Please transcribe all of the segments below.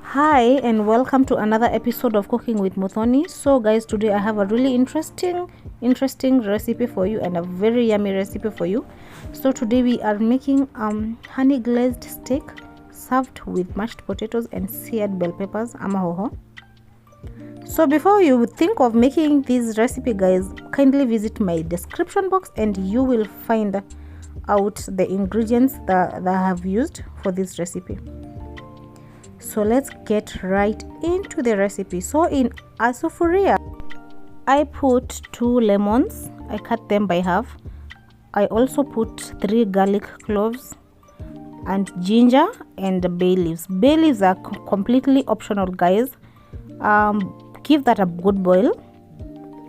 Hi and welcome to another episode of Cooking with Muthoni. So guys, today I have a really interesting recipe for you and a very yummy recipe for you. So today we are making honey glazed steak served with mashed potatoes and seared bell peppers, amahoho. So before you think of making this recipe, guys, kindly visit my description box and you will find out the ingredients that I have used for this recipe. So let's get right into the recipe. So in a sufuria, I put 2 lemons. I cut them by half. I also put 3 garlic cloves and ginger and bay leaves. Bay leaves are completely optional, guys. Give that a good boil.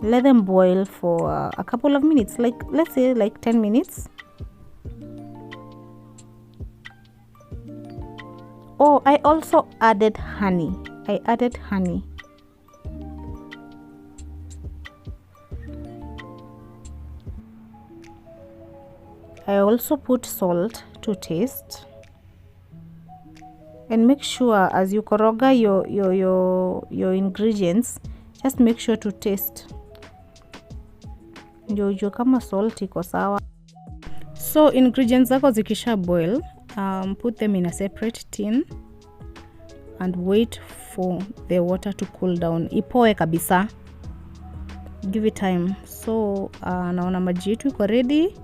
Let them boil for a couple of minutes, like let's say like 10 minutes. Oh, I also added honey. I also put salt to taste. And make sure as you koroga your ingredients, just make sure to taste. Ndio ujue kama salt iko sawa. So ingredients zako zikisha boil, put them in a separate tin and wait for the water to cool down. Ipoe kabisa. Give it time. So naona maji yetu iko ready.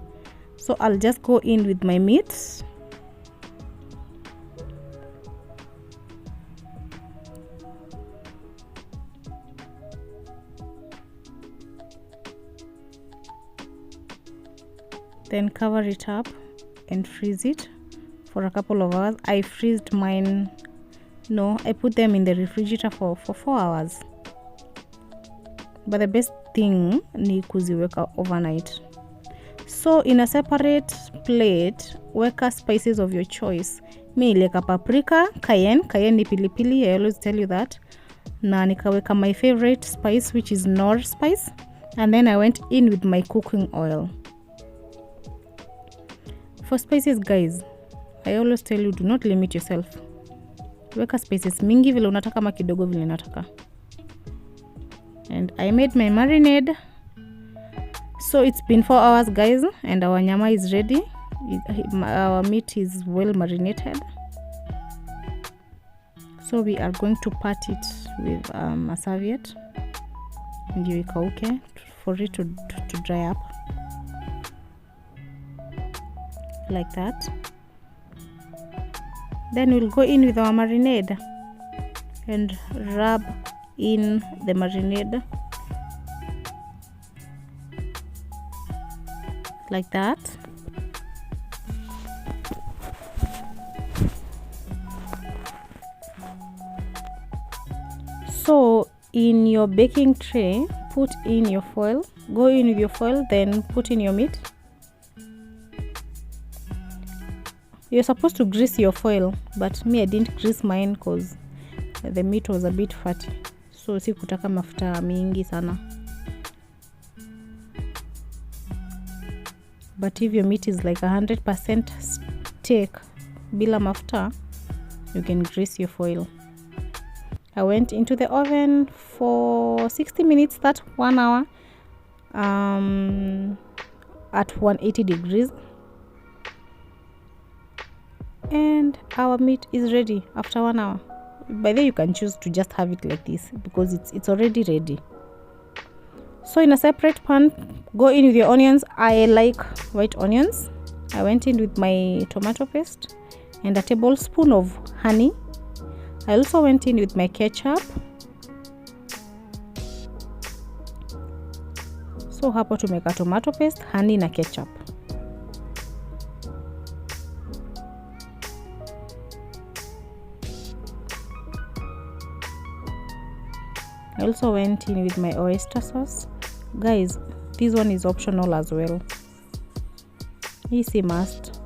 So I'll just go in with my meat. Then cover it up and freeze it for a couple of hours. I freezed mine. No, I put them in the refrigerator for 4 hours. But the best thing ni kuziweka overnight. So in a separate plate, weka spices of your choice. Mi ileka paprika, cayenne ni pilipili. I always tell you that. Na nikaweka my favorite spice, which is Knorr spice. And then I went in with my cooking oil. For spices, guys, I always tell you, do not limit yourself. Weka spices mingi vile unataka ama kidogo vile unataka. And I made my marinade. So it's been 4 hours, guys, and our nyama is ready. Our meat is well marinated. So we are going to pat it with a serviette. Ndio ikauke for it to dry up. Like that. Then we'll go in with our marinade and rub in the marinade like that. So in your baking tray, put in your foil. Go in with your foil, then put in your meat. You're supposed to grease your foil, but me, I didn't grease mine because the meat was a bit fatty. So sikutaka mafuta mingi sana. But if your meat is like 100% steak bila mafuta, you can grease your foil. I went into the oven for 60 minutes, that's 1 hour, at 180 degrees. And our meat is ready after 1 hour. By then you can choose to just have it like this because it's already ready. So in a separate pan, go in with your onions. I like white onions. I went in with my tomato paste and a tablespoon of honey. I also went in with my ketchup. So hapo tumeka tomato paste, honey na ketchup. I also went in with my oyster sauce. Guys, this one is optional as well. Easy must.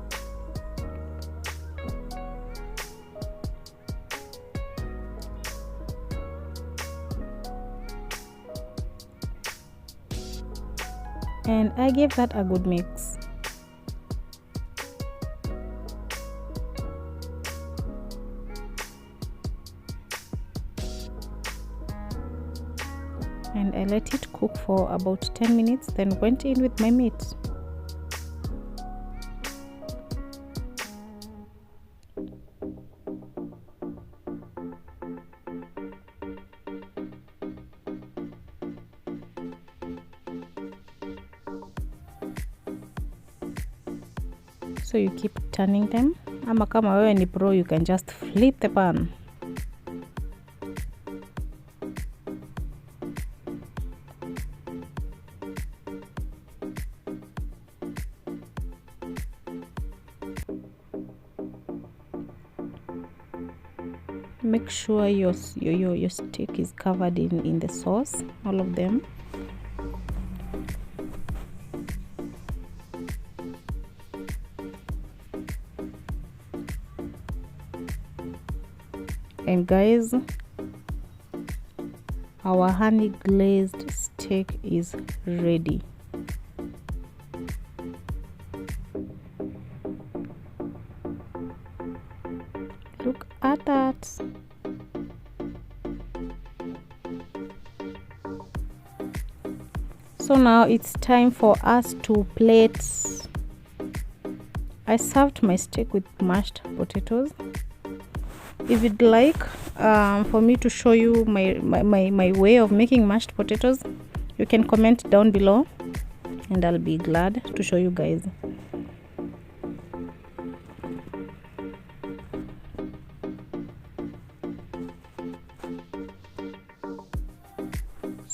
And I gave that a good mix. and I let it cook for about 10 minutes, then went in with my meat. So you keep turning them, ama kama wewe ni pro, you can just flip the pan. Make sure your steak is covered in the sauce, all of them. And guys, our honey glazed steak is ready. Look at that. So now it's time for us to plate. I served my steak with mashed potatoes. If you'd like for me to show you my way of making mashed potatoes, you can comment down below and I'll be glad to show you guys.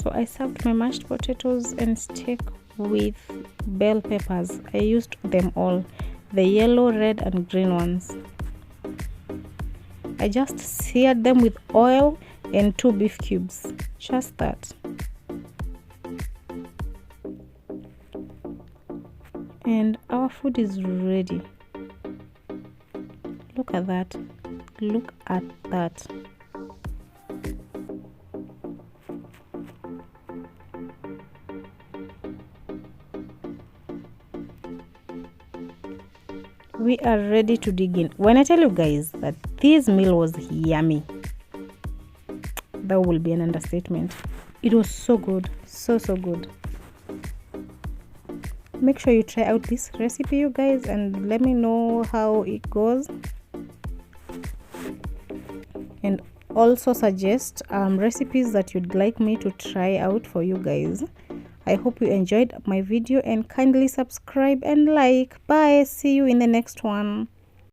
So I served my mashed potatoes and steak with bell peppers. I used them all, the yellow, red and green ones. I just seared them with oil and 2 beef cubes, just that. And our food is ready. Look at that. Look at that. We are ready to dig in. When I tell you guys that this meal was yummy, that will be an understatement. It was so good, so good. Make sure you try out this recipe, you guys, and let me know how it goes, and also suggest recipes that you'd like me to try out for you guys. I hope you enjoyed my video and kindly subscribe and like. Bye. See you in the next one.